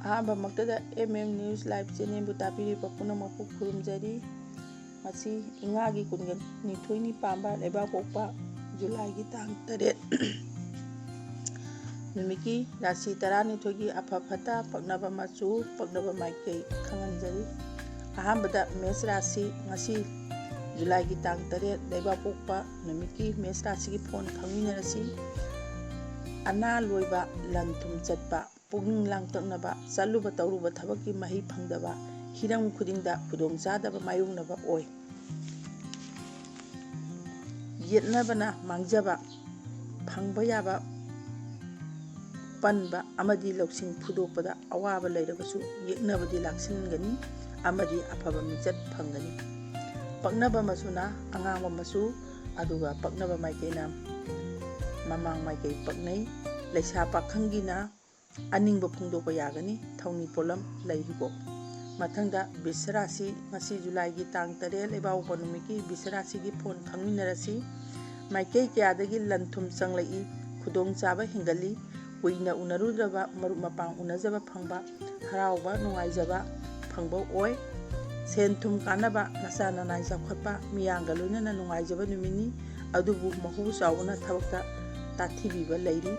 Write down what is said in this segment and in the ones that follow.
ꯑꯍꯥꯟꯕꯃꯛꯇꯗ news live ꯆꯦꯅꯦꯜꯕꯨ ꯇꯥꯕꯤꯔꯤꯕ ꯄꯨꯝꯅꯃꯛꯄꯨ ꯈꯨꯔꯨꯝꯖꯔꯤ꯫ ꯉꯁꯤ ꯏꯉꯥꯒꯤ ꯀꯨꯟꯒ ꯅꯤꯊꯣꯏꯅꯤ ꯄꯥꯟꯕ ꯂꯩꯕꯥꯛꯄꯣꯛꯄ ꯖꯨꯂꯥꯏꯒꯤ ꯇꯥꯡ 8 ꯅꯨꯃꯤꯠꯀꯤ ꯔꯥꯁꯤ 12ꯒꯤ ꯑꯐ ꯐꯠꯇ ꯄꯛꯅꯕ ꯃꯆꯨ ꯄꯛꯅꯕ ꯃꯥꯏꯀꯩ ꯈꯪꯍꯟꯖꯔꯤ꯫ ꯑꯍꯥꯟꯕꯗ ꯃꯦꯁ ꯔꯥꯁꯤ ꯉꯁꯤ ꯖꯨꯂꯥꯏꯒꯤ ꯇꯥꯡ 8 ꯂꯩꯕꯥꯛꯄꯣꯛꯄ ꯅꯨꯃꯤꯠꯀꯤ ꯃꯦꯁ ꯔꯥꯁꯤꯒꯤ ꯐꯣꯟ ꯈꯪꯃꯤꯟꯅꯔꯁꯤ꯫ ꯑꯅꯥ ꯂꯣꯏꯕ, ꯂꯟ ꯊꯨꯝ ꯆꯠꯄ, ꯄꯨꯛꯅꯤꯡ ꯂꯥꯡꯇꯛꯅꯕ, ꯆꯠꯂꯨꯕ ꯇꯧꯔꯨꯕ ꯊꯕꯛꯀꯤ ꯃꯍꯩ ꯐꯪꯗꯕ, ꯍꯤꯔꯝ ꯈꯨꯗꯤꯡꯗ ꯈꯨꯗꯣꯡꯆꯥꯗꯕ ꯃꯥꯌꯣꯛꯅꯕ ꯑꯣꯏ꯫ ꯌꯦꯠꯅꯕꯅ ꯃꯥꯡꯖꯕ, ꯐꯪꯕ ꯌꯥꯕ ꯄꯟꯕ ꯑꯃꯗꯤ ꯂꯧꯁꯤꯡ ꯐꯨꯗꯣꯛꯄꯗ ꯑꯋꯥꯕ ꯂꯩꯔꯕꯁꯨ ꯌꯦꯛꯅꯕꯗꯤ ꯂꯥꯛꯁꯤꯟꯒꯅꯤ ꯑꯃꯗꯤ ꯑꯐꯕ ꯃꯤꯡꯆꯠ ꯐꯪꯒꯅꯤ꯫ ꯄꯛꯅꯕ ꯃꯆꯨꯅ ꯑꯉꯥꯡꯕ ꯃꯆꯨ ꯑꯗꯨꯒ ꯄꯛꯅꯕ ꯃꯥꯏꯀꯩꯅ ꯃꯃꯥꯡ ꯃꯥꯏꯀꯩ ꯄꯛꯅꯩ꯫ ꯂꯩꯁꯥ ꯄꯥꯈꯪꯒꯤꯅ ꯑꯅꯤꯡꯕ ꯐꯣꯡꯗꯣꯛꯄ ꯌꯥꯒꯅꯤ꯫ ꯊꯧꯅꯤ ꯄꯣꯠꯂꯝ ꯂꯩ ꯍꯤꯒꯣꯛ꯫ ꯃꯊꯪꯗ ꯕꯤꯁ ꯔꯥꯁꯤ ꯉꯁꯤ ꯖꯨꯂꯥꯏꯒꯤ ꯇꯥꯡ 8 ꯂꯩꯕꯥꯛꯄꯣꯛꯄ ꯅꯨꯃꯤꯠꯀꯤ ꯕꯤꯁ ꯔꯥꯁꯤꯒꯤ ꯐꯣꯟ ꯈꯪꯃꯤꯟꯅꯔꯁꯤ꯫ ꯃꯥꯏꯀꯩ ꯀꯌꯥꯗꯒꯤ ꯂꯟ ꯊꯨꯝ ꯆꯪꯂꯛꯏ, ꯈꯨꯗꯣꯡꯆꯥꯕ ꯍꯦꯟꯒꯠꯂꯤ, ꯀꯨꯏꯅ ꯎꯅꯔꯨꯗ꯭ꯔꯕ ꯃꯔꯨꯞ ꯃꯄꯥꯡ ꯎꯅꯖꯕ ꯐꯪꯕ, ꯍꯔꯥꯎꯕ ꯅꯨꯡꯉꯥꯏꯖꯕ ꯐꯪꯕ ꯑꯣꯏ꯫ ꯁꯦꯟ ꯊꯨꯝ ꯀꯥꯟꯅꯕ, ꯅꯆꯥ ꯅꯅꯥꯏ ꯆꯥꯎꯈꯠꯄ, ꯃꯤꯌꯥꯝꯒ ꯂꯣꯏꯅꯅ ꯅꯨꯡꯉꯥꯏꯖꯕ ꯅꯨꯃꯤꯠꯅꯤ꯫ ꯑꯗꯨꯕꯨ ꯃꯍꯨ ꯆꯥꯎꯕꯅ ꯊꯕꯛꯇ ꯇꯥꯊꯤꯕꯤꯕ ꯂꯩꯔꯤ꯫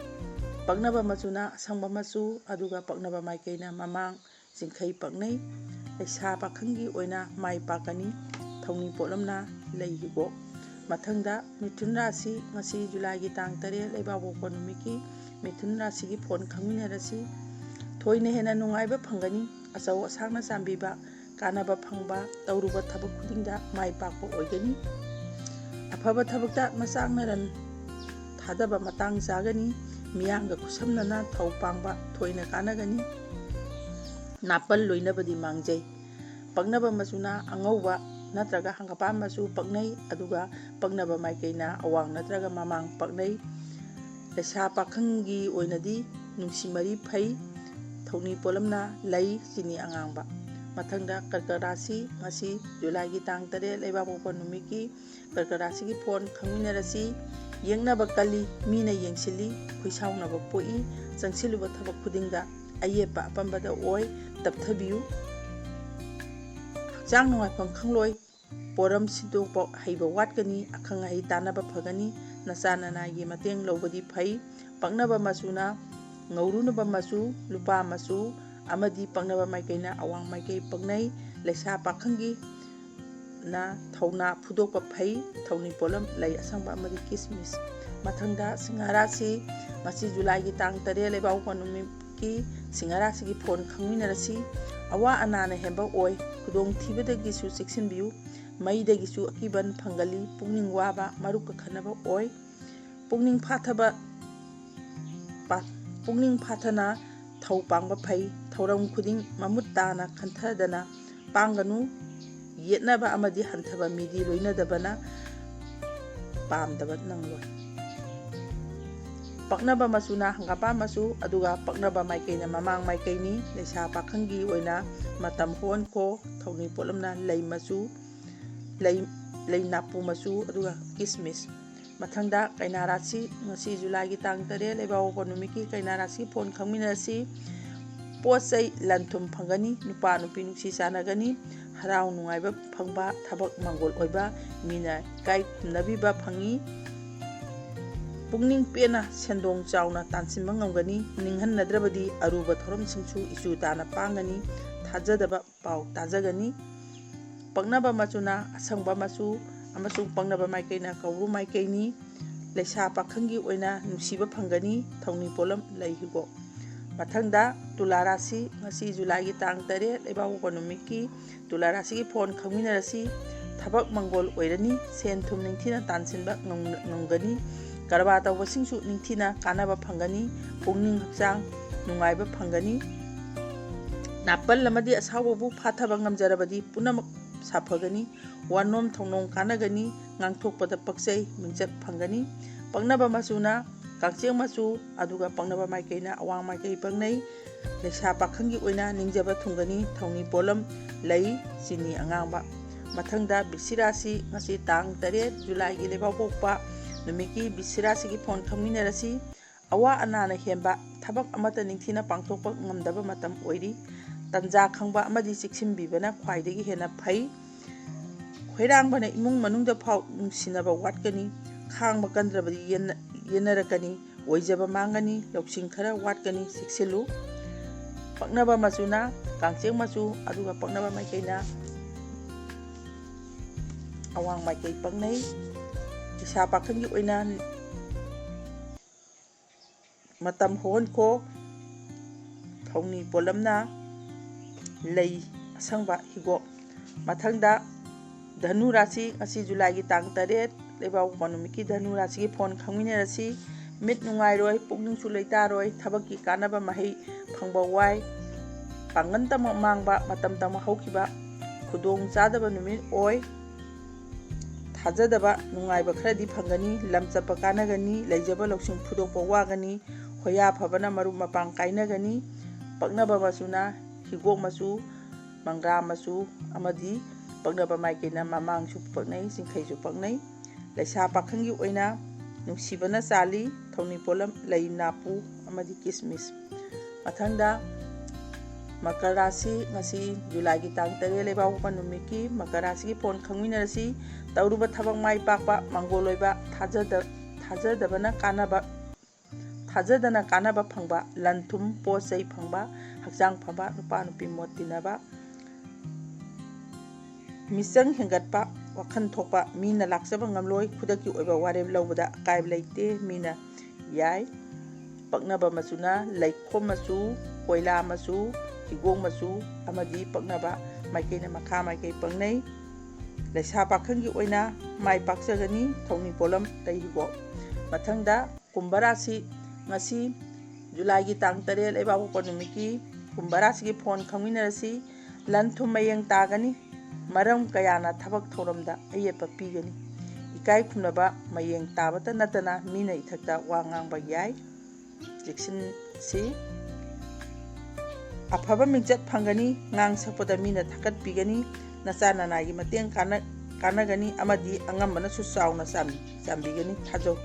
ꯄꯛꯅꯕ ꯃꯆꯨꯅ ꯑꯁꯪꯕ ꯃꯆꯨ ꯑꯗꯨꯒ ꯄꯛꯅꯕ ꯃꯥꯏꯀꯩꯅ ꯃꯃꯥꯡ ꯆꯤꯡꯈꯩ ꯄꯛꯅꯩ꯫ ꯂꯩꯁꯥ ꯄꯥꯈꯪꯒꯤ ꯑꯣꯏꯅ ꯃꯥꯏ ꯄꯥꯛꯀꯅꯤ꯫ ꯊꯧꯅꯤ ꯄꯣꯠꯂꯝꯅ ꯂꯩ ꯍꯤꯒꯣꯛ꯫ ꯃꯊꯪꯗ ꯃꯤꯊꯨꯟ ꯔꯥꯁꯤꯉꯁꯤ ꯖꯨꯂꯥꯏꯒꯤ ꯇꯥꯡ 8 ꯂꯩꯕꯥꯛꯄꯣꯛꯄ ꯅꯨꯃꯤꯠꯀꯤ ꯃꯤꯊꯨꯟ ꯔꯥꯁꯤꯒꯤ ꯐꯣꯟ ꯈꯪꯃꯤꯟꯅꯔꯁꯤ꯫ ꯊꯣꯏꯅ ꯍꯦꯟꯅ ꯅꯨꯡꯉꯥꯏꯕ ꯐꯪꯒꯅꯤ꯫ ꯑꯆꯧ ꯑꯁꯥꯡꯅ ꯆꯥꯟꯕꯤꯕ, ꯀꯥꯟꯅꯕ ꯐꯪꯕ, ꯇꯧꯔꯨꯕ ꯊꯕꯛ ꯈꯨꯗꯤꯡꯗ ꯃꯥꯏ ꯄꯥꯛꯄ ꯑꯣꯏꯒꯅꯤ꯫ ꯑꯐꯕ ꯊꯕꯛꯇ ꯃꯆꯥꯛ-ꯃꯔꯟ ꯊꯥꯗꯕ ꯃꯇꯥꯡ ꯆꯥꯒꯅꯤ꯫ ꯃꯤꯌꯥꯝꯒ ꯈꯨꯠꯁꯝꯅꯅ ꯊꯧ ꯄꯥꯡꯕ ꯊꯣꯏꯅ ꯀꯥꯟꯅꯒꯅꯤ꯫ ꯅꯥꯄꯜ ꯂꯣꯏꯅꯕꯗꯤ ꯃꯥꯡꯖꯩ꯫ ꯄꯛꯅꯕ ꯃꯆꯨꯅ ꯑꯉꯧꯕ ꯅꯠꯇ꯭ꯔꯒ ꯍꯪꯒꯄꯥꯟ ꯃꯆꯨ ꯄꯛꯅꯩ ꯑꯗꯨꯒ ꯄꯛꯅꯕ ꯃꯥꯏꯀꯩꯅ ꯑꯋꯥꯡ ꯅꯠꯇ꯭ꯔꯒ ꯃꯃꯥꯡ ꯄꯛꯅꯩ꯫ ꯂꯩꯁꯥ ꯄꯥꯈꯪꯒꯤ ꯑꯣꯏꯅꯗꯤ ꯅꯨꯡꯁꯤ ꯃꯔꯤ ꯐꯩ꯫ ꯊꯧꯅꯤ ꯄꯣꯠꯂꯝꯅ ꯂꯩ, ꯆꯤꯅꯤ ꯑꯉꯥꯡꯕ꯫ ꯃꯊꯪꯗ ꯀꯔꯀꯠ ꯔꯥꯁꯤꯉꯁꯤ ꯖꯨꯂꯥꯏꯒꯤ ꯇꯥꯡ 8 ꯂꯩꯕꯥꯛꯄꯣꯛꯄ ꯅꯨꯃꯤꯠꯀꯤ ꯀꯔꯀꯠ ꯔꯥꯁꯤꯒꯤ ꯐꯣꯟ ꯈꯪꯃꯤꯟꯅꯔꯁꯤ꯫ ꯌꯦꯡꯅꯕ ꯀꯜꯂꯤ, ꯃꯤꯅ ꯌꯦꯡꯁꯤꯜꯂꯤ, ꯈꯨꯏꯁꯥꯎꯅꯕ ꯄꯣꯛꯏ, ꯆꯪꯁꯤꯜꯂꯨꯕ ꯊꯕꯛ ꯈꯨꯗꯤꯡꯗ ꯑꯌꯦꯠꯄ ꯑꯄꯟꯕꯗ ꯑꯣꯏ, ꯇꯞꯊꯕꯤꯌꯨ꯫ ꯍꯛꯆꯥꯡ ꯅꯨꯡꯉꯥꯏꯐꯝ ꯈꯪꯂꯣꯏ, ꯄꯣꯔꯝ ꯁꯤꯟꯗꯣꯛꯄ ꯍꯩꯕ ꯋꯥꯠꯀꯅꯤ, ꯑꯈꯪ ꯑꯍꯩ ꯇꯥꯟꯅꯕ ꯐꯒꯅꯤ, ꯅꯆꯥ ꯅꯅꯥꯏꯒꯤ ꯃꯇꯦꯡ ꯂꯧꯕꯗꯤ ꯐꯩ꯫ ꯄꯛꯅꯕ ꯃꯆꯨꯅ ꯉꯧꯔꯨꯅꯕ ꯃꯆꯨ, ꯂꯨꯄꯥ ꯃꯆꯨ ꯑꯃꯗꯤ ꯄꯛꯅꯕ ꯃꯥꯏꯀꯩꯅ ꯑꯋꯥꯡ ꯃꯥꯏꯀꯩ ꯄꯛꯅꯩ꯫ ꯂꯩꯁꯥ ꯄꯥꯈꯪꯒꯤ ꯅ ꯊꯧꯅꯥ ꯐꯨꯗꯣꯛꯄ ꯐꯩ꯫ ꯊꯧꯅꯤ ꯄꯣꯠꯂꯝ ꯂꯩ ꯑꯁꯪꯕ ꯑꯃꯗꯤ ꯀꯤꯁꯃꯤꯁ꯫ ꯃꯊꯪꯗ ꯁꯤꯡꯍ ꯔꯥꯁꯤ ꯉꯁꯤ ꯖꯨꯂꯥꯏꯒꯤ ꯇꯥꯡ 8 ꯂꯩꯕꯥꯛꯄꯣꯛꯄ ꯅꯨꯃꯤꯠꯀꯤ ꯁꯤꯡꯍ ꯔꯥꯁꯤꯒꯤ ꯐꯣꯟ ꯈꯪꯃꯤꯟꯅꯔꯁꯤ꯫ ꯑꯋꯥ ꯑꯅꯥꯅ ꯍꯦꯟꯕ ꯑꯣꯏ, ꯈꯨꯗꯣꯡꯊꯤꯕꯗꯒꯤꯁꯨ ꯆꯦꯛꯁꯤꯟꯕꯤꯌꯨ, ꯃꯩꯗꯒꯤꯁꯨ ꯑꯀꯤꯕ ꯐꯪꯒꯜꯂꯤ, ꯄꯨꯛꯅꯤꯡ ꯋꯥꯕ, ꯃꯔꯨꯞꯀ ꯈꯠꯅꯕ ꯑꯣꯏ꯫ ꯄꯨꯛꯅꯤꯡ ꯐꯥꯊꯅ ꯊꯧ ꯄꯥꯡꯕ ꯐꯩ꯫ ꯊꯧꯔꯝ ꯈꯨꯗꯤꯡ ꯃꯃꯨꯠ ꯇꯥꯅ ꯈꯟꯊꯗꯅ ꯄꯥꯡꯒꯅꯨ꯫ ꯌꯦꯠꯅꯕ ꯑꯃꯗꯤ ꯍꯟꯊꯕ ꯃꯤꯗꯤ ꯂꯣꯏꯅꯗꯕꯅ ꯄꯥꯝꯗꯕ ꯅꯪꯂꯣꯏ꯫ ꯄꯛꯅꯕ ꯃꯆꯨꯅ ꯍꯪꯒꯥꯄꯥꯟ ꯃꯆꯨ ꯑꯗꯨꯒ ꯄꯛꯅꯕ ꯃꯥꯏꯀꯩꯅ ꯃꯃꯥꯡ ꯃꯥꯏꯀꯩꯅꯤ꯫ ꯂꯩꯁꯥ ꯄꯥꯈꯪꯒꯤ ꯑꯣꯏꯅ ꯃꯇꯝ ꯍꯣꯟꯈꯣ꯫ ꯊꯧꯅꯤ ꯄꯣꯠꯂꯝꯅ ꯂꯩ ꯃꯆꯨ, ꯂꯩ ꯅꯥꯄꯨ ꯃꯆꯨ ꯑꯗꯨꯒ ꯀꯤꯁꯃꯤꯁ꯫ ꯃꯊꯪꯗ ꯀꯩꯅꯥ ꯔꯥꯁꯤ ꯉꯁꯤ ꯖꯨꯂꯥꯏꯒꯤ ꯇꯥꯡ 8 ꯂꯩꯕꯥꯛꯄꯣꯛꯄ ꯅꯨꯃꯤꯠꯀꯤ ꯀꯩꯅꯥ ꯔꯥꯁꯤꯒꯤ ꯐꯣꯟ ꯈꯪꯃꯤꯟꯅꯔꯁꯤ꯫ ꯄꯣꯠ ꯆꯩ ꯂꯟ ꯊꯨꯝ ꯐꯪꯒꯅꯤ, ꯅꯨꯄꯥ ꯅꯨꯄꯤ ꯅꯨꯡꯁꯤ ꯆꯥꯟꯅꯒꯅꯤ, ꯍꯔꯥꯎ ꯅꯨꯡꯉꯥꯏꯕ ꯐꯪꯕ, ꯊꯕꯛ ꯃꯪꯒꯣꯜ ꯑꯣꯏꯕ, ꯃꯤꯅ ꯏꯀꯥꯏ ꯈꯨꯝꯅꯕꯤꯕ ꯐꯪꯏ꯫ ꯄꯨꯛꯅꯤꯡ ꯄꯦꯟꯅ ꯁꯦꯟꯗꯣꯡ ꯆꯥꯎꯅ ꯇꯥꯟꯁꯤꯟꯕ ꯉꯝꯒꯅꯤ꯫ ꯅꯤꯡꯍꯟꯅꯗ꯭ꯔꯕꯗꯤ ꯑꯔꯨꯕ ꯊꯧꯔꯝꯁꯤꯡꯁꯨ ꯏꯆꯨ ꯇꯥꯅ ꯄꯥꯡꯒꯅꯤ, ꯊꯥꯖꯗꯕ ꯄꯥꯎ ꯇꯥꯖꯒꯅꯤ꯫ ꯄꯛꯅꯕ ꯃꯆꯨꯅ ꯑꯁꯪꯕ ꯃꯆꯨ ꯑꯃꯁꯨꯡ ꯄꯛꯅꯕ ꯃꯥꯏꯀꯩꯅ ꯀꯧꯕ꯭ꯔꯨ ꯃꯥꯏꯀꯩꯅꯤ꯫ ꯂꯩꯁꯥ ꯄꯥꯈꯪꯒꯤ ꯑꯣꯏꯅ ꯅꯨꯡꯁꯤꯕ ꯐꯪꯒꯅꯤ꯫ ꯊꯧꯅꯤ ꯄꯣꯠꯂꯝ ꯂꯩ ꯍꯤꯒꯣꯛ꯫ ꯃꯊꯪꯗ ꯇꯨꯂꯥ ꯔꯥꯁꯤ8 ꯖꯨꯂꯥꯏꯒꯤ ꯇꯥꯡ 8 ꯂꯩꯕꯥꯛꯄꯣꯛꯄ ꯅꯨꯃꯤꯠꯀꯤ ꯇꯨꯂꯥ ꯔꯥꯁꯤꯒꯤ ꯐꯣꯟ ꯈꯪꯃꯤꯟꯅꯔꯁꯤ꯫ ꯊꯕꯛ ꯃꯪꯒꯣꯜ ꯑꯣꯏꯔꯅꯤ, ꯁꯦꯟ ꯊꯨꯝ ꯅꯤꯡꯊꯤꯅ ꯇꯥꯟꯁꯤꯟꯕ ꯉꯝꯒꯅꯤ, ꯀꯔꯕꯥꯔ ꯇꯧꯕꯁꯤꯡꯁꯨ ꯅꯤꯡꯊꯤꯅ ꯀꯥꯟꯅꯕ ꯐꯪꯒꯅꯤ, ꯄꯨꯛꯅꯤꯡ ꯍꯛꯆꯥꯡ ꯅꯨꯡꯉꯥꯏꯕ ꯐꯪꯒꯅꯤ꯫ ꯅꯥꯄꯜ ꯑꯃꯗꯤ ꯑꯁꯥꯎꯕꯕꯨ ꯐꯥꯊꯕ ꯉꯝꯖꯔꯕꯗꯤ ꯄꯨꯝꯅꯃꯛ ꯁꯥꯐꯒꯅꯤ, ꯋꯥꯅꯣꯝ ꯊꯧꯅꯣꯝ ꯀꯥꯟꯅꯒꯅꯤ, ꯉꯥꯡꯊꯣꯛꯄꯗ ꯄꯛꯆꯩ, ꯃꯤꯡꯆꯠ ꯐꯪꯒꯅꯤ꯫ ꯄꯛꯅꯕ ꯃꯆꯨꯅ ꯀꯥꯡꯆꯦꯛ ꯃꯆꯨ ꯑꯗꯨꯒ ꯄꯛꯅꯕ ꯃꯥꯏꯀꯩꯅ ꯑꯋꯥꯡ ꯃꯥꯏꯀꯩ ꯄꯛꯅꯩ꯫ ꯂꯩꯁꯥ ꯄꯥꯈꯪꯒꯤ ꯑꯣꯏꯅ ꯅꯤꯡꯖꯕ ꯊꯨꯡꯒꯅꯤ꯫ ꯊꯧꯅꯤ ꯄꯣꯠꯂꯝ ꯂꯩ, ꯆꯤꯅꯤ ꯑꯉꯥꯡꯕ꯫ ꯃꯊꯪꯗ ꯕꯤꯁꯤ ꯔꯥꯁꯤ ꯉꯁꯤ ꯇꯥꯡ 8 ꯖꯨꯂꯥꯏꯒꯤ ꯂꯩꯕꯥꯛꯄꯣꯛꯄ ꯅꯨꯃꯤꯠꯀꯤ ꯕꯤꯁꯤ ꯔꯥꯁꯤꯒꯤ ꯐꯣꯟ ꯈꯪꯃꯤꯟꯅꯔꯁꯤ꯫ ꯑꯋꯥ ꯑꯅꯥꯅ ꯍꯦꯟꯕ ꯊꯕꯛ ꯑꯃꯠꯇ ꯅꯤꯡꯊꯤꯅ ꯄꯥꯡꯊꯣꯛꯄ ꯉꯝꯗꯕ ꯃꯇꯝ ꯑꯣꯏꯔꯤ꯫ ꯇꯟꯖꯥ ꯈꯪꯕ ꯑꯃꯗꯤ ꯆꯦꯛꯁꯤꯟꯕꯤꯕꯅ ꯈ꯭ꯋꯥꯏꯗꯒꯤ ꯍꯦꯟꯅ ꯐꯩ꯫ ꯈꯣꯏꯔꯥꯡꯕꯅ ꯏꯃꯨꯡ ꯃꯅꯨꯡꯗ ꯐꯥꯎ ꯅꯨꯡꯁꯤꯅꯕ ꯋꯥꯠꯀꯅꯤ꯫ ꯈꯥꯡꯕ ꯀꯟꯗ꯭ꯔꯕꯗꯤ ꯌꯦꯟꯅꯔꯛꯀꯅꯤ, ꯑꯣꯏꯖꯕ ꯃꯥꯡꯒꯅꯤ, ꯂꯧꯁꯤꯡ ꯈꯔ ꯋꯥꯠꯀꯅꯤ, ꯆꯦꯛꯁꯤꯜꯂꯨ꯫ ꯄꯛꯅꯕ ꯃꯆꯨꯅ ꯀꯥꯡꯆꯦꯛ ꯃꯆꯨ, ꯑꯗꯨꯒ ꯄꯛꯅꯕ ꯃꯥꯏꯀꯩꯅ ꯑꯋꯥꯡ ꯃꯥꯏꯀꯩ ꯄꯛꯅꯩ꯫ ꯂꯩꯁꯥ ꯄꯥꯈꯪꯒꯤ ꯑꯣꯏꯅ ꯃꯇꯝ ꯍꯧꯍꯟꯈꯣ꯫ ꯊꯧꯅꯤ ꯄꯣꯠꯂꯝꯅ ꯂꯩ ꯑꯁꯪꯕ ꯍꯤꯒꯣꯛ꯫ ꯃꯊꯪꯗ ꯙꯅꯨ ꯔꯥꯁꯤ, ꯉꯁꯤ ꯖꯨꯂꯥꯏꯒꯤ ꯇꯥꯡ 3 ꯂꯩꯕꯥꯛꯄꯣꯛꯄ ꯅꯨꯃꯤꯠꯀꯤ ꯙꯅꯨ ꯔꯥꯁꯤꯒꯤ ꯐꯣꯟ ꯈꯪꯃꯤꯟꯅꯔꯁꯤ꯫ ꯃꯤꯠ ꯅꯨꯡꯉꯥꯏꯔꯣꯏ, ꯄꯨꯛꯅꯤꯡꯁꯨ ꯂꯩꯇꯥꯔꯣꯏ, ꯊꯕꯛꯀꯤ ꯀꯥꯟꯅꯕ ꯃꯍꯩ ꯐꯪꯕ ꯋꯥꯏ, ꯄꯥꯡꯒꯜꯇꯃꯛ ꯃꯥꯡꯕ, ꯃꯇꯝꯇꯃꯛ ꯍꯧꯈꯤꯕ, ꯈꯨꯗꯣꯡ ꯆꯥꯗꯕ ꯅꯨꯃꯤꯠ ꯑꯣꯏ꯫ ꯊꯥꯖꯗꯕ ꯅꯨꯡꯉꯥꯏꯕ ꯈꯔꯗꯤ ꯐꯪꯒꯅꯤ, ꯂꯝ ꯆꯠꯄ ꯀꯥꯟꯅꯒꯅꯤ, ꯂꯩꯖꯕ ꯂꯧꯁꯤꯡ ꯐꯨꯗꯣꯛꯄ ꯋꯥꯒꯅꯤ, ꯍꯣꯌꯥ ꯐꯕꯅ ꯃꯔꯨꯞ ꯃꯄꯥꯡ ꯀꯥꯏꯅꯒꯅꯤ꯫ ꯄꯛꯅꯕ ꯃꯆꯨꯅ ꯍꯤꯒꯣꯛ ꯃꯆꯨ, ꯃꯪꯒ꯭ꯔꯥ ꯃꯆꯨ, ꯑꯃꯗꯤ ꯄꯛꯅꯕ ꯃꯥꯏꯀꯩꯅ ꯃꯃꯥꯡꯁꯨ ꯄꯛꯅꯩ, ꯆꯤꯡꯈꯩꯁꯨ ꯄꯛꯅꯩ꯫ ꯂꯩꯁꯥ ꯄꯥꯈꯪꯒꯤ ꯑꯣꯏꯅ ꯅꯨꯡꯁꯤꯕꯅ ꯆꯥꯜꯂꯤ, ꯊꯧꯅꯤ ꯄꯣꯠꯂꯝ ꯂꯩ ꯅꯥꯄꯨ, ꯑꯃꯗꯤ ꯀꯤꯁꯃꯤꯁ꯫ ꯃꯊꯪꯗ ꯃꯀꯔ ꯔꯥꯁꯤ, ꯉꯁꯤ ꯖꯨꯂꯥꯏꯒꯤ ꯇꯥꯡ 3 ꯂꯩꯕꯥꯛꯄꯣꯛꯄ ꯅꯨꯃꯤꯠꯀꯤ ꯃꯀꯔ ꯔꯥꯁꯤꯒꯤ ꯐꯣꯟ ꯈꯪꯃꯤꯟꯅꯔꯁꯤ꯫ ꯇꯧꯔꯨꯕ ꯊꯕꯛ ꯃꯥꯏ ꯄꯥꯛꯄ, ꯃꯥꯡꯒꯣꯜ ꯑꯣꯏꯕ, ꯊꯥꯖꯗꯅ ꯀꯥꯟꯅꯕ ꯐꯪꯕ, ꯂꯟ ꯊꯨꯝ ꯄꯣꯠ ꯆꯩ ꯐꯪꯕ, ꯍꯛꯆꯥꯡ ꯐꯕ, ꯅꯨꯄꯥ ꯅꯨꯄꯤ ꯃꯣꯠ ꯇꯤꯟꯅꯕ, ꯃꯤꯆꯪ ꯍꯦꯟꯒꯠꯄ, ꯋꯥꯈꯜ ꯊꯣꯛꯄ, ꯃꯤꯅ ꯂꯥꯛꯆꯕ ꯉꯝꯂꯣꯏ, ꯈꯨꯗꯛꯀꯤ ꯑꯣꯏꯕ ꯋꯥꯔꯦꯞ ꯂꯧꯕꯗ ꯑꯀꯥꯏꯕ ꯂꯩꯇꯦ, ꯃꯤꯅ ꯌꯥꯏ꯫ ꯄꯛꯅꯕ ꯃꯆꯨꯅ ꯂꯩꯈꯣꯝ ꯃꯆꯨ, ꯀꯣꯏꯂꯥ ꯃꯆꯨ, ꯍꯤꯒꯣꯛ ꯃꯆꯨ, ꯑꯃꯗꯤ ꯄꯛꯅꯕ ꯃꯥꯏꯀꯩꯅ ꯃꯈꯥ ꯃꯥꯏꯀꯩ ꯄꯛꯅꯩ꯫ ꯂꯩꯁꯥ ꯄꯥꯈꯪꯒꯤ ꯑꯣꯏꯅ ꯃꯥꯏ ꯄꯥꯛꯆꯒꯅꯤ, ꯊꯧꯅꯤ ꯄꯣꯠꯂꯝ ꯂꯩ ꯍꯤꯒꯣꯛ꯫ ꯃꯊꯪꯗ ꯀꯨꯝꯚ ꯔꯥꯁꯤ, ꯉꯁꯤ ꯖꯨꯂꯥꯏꯒꯤ ꯇꯥꯡ 3 ꯂꯩꯕꯥꯛꯄꯣꯛꯄ ꯅꯨꯃꯤꯠꯀꯤ ꯀꯨꯝꯚ ꯔꯥꯁꯤꯒꯤ ꯐꯣꯟ ꯈꯪꯃꯤꯟꯅꯔꯁꯤ꯫ ꯂꯟ ꯊꯨꯝ ꯃꯌꯦꯡ ꯇꯥꯒꯅꯤ, ꯃꯔꯝ ꯀꯌꯥꯅ ꯊꯕꯛ ꯊꯧꯔꯝꯗ ꯑꯌꯦꯠꯄ ꯄꯤꯒꯅꯤ꯫ ꯏꯀꯥꯏ ꯈꯨꯝꯅꯕ ꯃꯌꯦꯡ ꯇꯥꯕꯇ ꯅꯠꯇꯅ ꯃꯤꯅ ꯏꯊꯛꯇ ꯋꯥ ꯉꯥꯡꯕ ꯌꯥꯏ, ꯆꯦꯛꯁꯤꯟꯁꯤ꯫ ꯑꯐꯕ ꯃꯤꯡꯆꯠ ꯐꯪꯒꯅꯤ, ꯉꯥꯡ ꯁꯛꯄꯗ ꯃꯤꯅ ꯊꯥꯒꯠꯄꯤꯒꯅꯤ, ꯅꯆꯥ ꯅꯅꯥꯏꯒꯤ ꯃꯇꯦꯡ ꯀꯥꯟꯅꯒꯅꯤ, ꯑꯃꯗꯤ ꯑꯉꯝꯕꯅꯁꯨ ꯆꯥꯎꯅ ꯆꯥꯟꯕꯤꯒꯅꯤ, ꯊꯥꯖꯧ꯫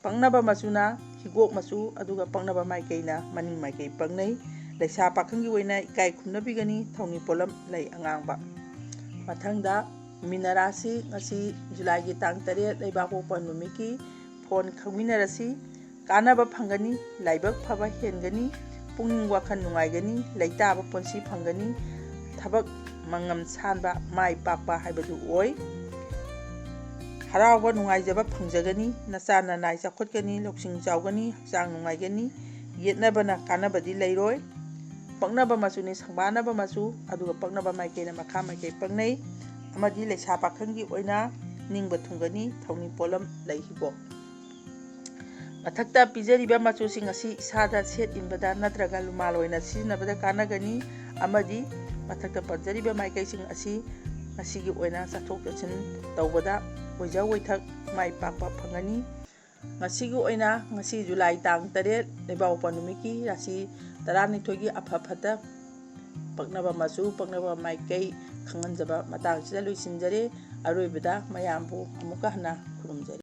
ꯄꯛꯅꯕ ꯃꯆꯨꯅ ꯍꯤꯒꯣꯛ ꯃꯆꯨ, ꯑꯗꯨꯒ ꯄꯛꯅꯕ ꯃꯥꯏꯀꯩꯅ ꯃꯅꯤꯡ ꯃꯥꯏꯀꯩ ꯄꯛꯅꯩ꯫ ꯂꯩꯁꯥ ꯄꯥꯈꯪꯒꯤ ꯑꯣꯏꯅ ꯏꯀꯥꯏ ꯈꯨꯝꯅꯕꯤꯒꯅꯤ, ꯊꯧꯅꯤ ꯄꯣꯠꯂꯝ ꯂꯩ ꯑꯉꯥꯡꯕ꯫ ꯃꯊꯪꯗ ꯃꯤꯅ ꯔꯥꯁꯤ, ꯉꯁꯤ ꯖꯨꯂꯥꯏꯒꯤ ꯇꯥꯡ 3 ꯂꯩꯕꯥꯛꯄꯣꯛꯄ ꯅꯨꯃꯤꯠꯀꯤ ꯐꯣꯟ ꯈꯪꯃꯤꯟꯅꯔꯁꯤ꯫ ꯀꯥꯟꯅꯕ ꯐꯪꯒꯅꯤ, ꯂꯥꯏꯕꯛ ꯐꯕ ꯍꯦꯟꯒꯅꯤ, ꯄꯨꯛꯅꯤꯡ ꯋꯥꯈꯜ ꯅꯨꯡꯉꯥꯏꯒꯅꯤ, ꯂꯩꯇꯥꯕ ꯄꯨꯟꯁꯤ ꯐꯪꯒꯅꯤ, ꯊꯕꯛ ꯃꯉꯝ ꯁꯥꯟꯕ, ꯃꯥꯏ ꯄꯥꯛꯄ ꯍꯥꯏꯕꯗꯨ ꯑꯣꯏ꯫ ꯍꯔꯥꯎꯕ ꯅꯨꯡꯉꯥꯏꯖꯕ ꯐꯪꯖꯒꯅꯤ, ꯅꯆꯥ ꯅꯅꯥꯏ ꯆꯥꯎꯈꯠꯀꯅꯤ, ꯂꯧꯁꯤꯡ ꯆꯥꯎꯒꯅꯤ, ꯍꯛꯆꯥꯡ ꯅꯨꯡꯉꯥꯏꯒꯅꯤ, ꯌꯦꯠꯅꯕꯅ ꯀꯥꯟꯅꯕꯗꯤ ꯂꯩꯔꯣꯏ꯫ ꯄꯛꯅꯕ ꯃꯆꯨꯅꯤ ꯁꯪꯕꯥꯅꯕ ꯃꯆꯨ, ꯑꯗꯨꯒ ꯄꯛꯅꯕ ꯃꯥꯏꯀꯩꯅ ꯃꯈꯥ ꯃꯥꯏꯀꯩ ꯄꯛꯅꯩ, ꯑꯃꯗꯤ ꯂꯩꯁꯥ ꯄꯥꯈꯪꯒꯤ ꯑꯣꯏꯅ ꯅꯤꯡꯕ ꯊꯨꯡꯒꯅꯤ, ꯊꯧꯅꯤ ꯄꯣꯠꯂꯝ ꯂꯩ ꯍꯤꯒꯣꯛ꯫ ꯃꯊꯛꯇ ꯄꯤꯖꯔꯤꯕ ꯃꯆꯨꯁꯤꯡ ꯑꯁꯤ ꯏꯁꯥꯗ ꯁꯦꯠ ꯏꯟꯕꯗ ꯅꯠꯇ꯭ꯔꯒ ꯂꯨꯃꯥꯜ ꯑꯣꯏꯅ ꯁꯤꯖꯤꯟꯅꯕꯗ ꯀꯥꯟꯅꯒꯅꯤ, ꯑꯃꯗꯤ ꯃꯊꯛꯇ ꯄꯟꯖꯔꯤꯕ ꯃꯥꯏꯀꯩꯁꯤꯡ ꯑꯁꯤ ꯉꯁꯤꯒꯤ ꯑꯣꯏꯅ ꯆꯠꯊꯣꯛ ꯆꯠꯁꯤꯟ ꯇꯧꯕꯗ ꯑꯣꯏꯖ ꯑꯣꯏꯊꯛ ꯃꯥꯏ ꯄꯥꯛꯄ ꯐꯪꯒꯅꯤ꯫ ꯉꯁꯤꯒꯤ ꯑꯣꯏꯅꯉꯁꯤ ꯖꯨꯂꯥꯏ ꯇꯥꯡ 3 ꯂꯩꯕꯥꯛꯄꯣꯛꯄ ꯅꯨꯃꯤꯠꯀꯤ ꯔꯥꯁꯤ 12ꯒꯤ ꯑꯐ ꯐꯠꯇ ꯄꯛꯅꯕ ꯃꯆꯨ, ꯄꯛꯅꯕ ꯃꯥꯏꯀꯩ ꯈꯪꯍꯟꯖꯕ ꯃꯇꯥꯡꯁꯤꯗ ꯂꯣꯏꯁꯤꯟꯖꯔꯦ꯫ ꯑꯔꯣꯏꯕꯗ ꯃꯌꯥꯝꯕꯨ ꯑꯃꯨꯛꯀ ꯍꯟꯅ ꯈꯨꯔꯨꯝꯖꯔꯤ꯫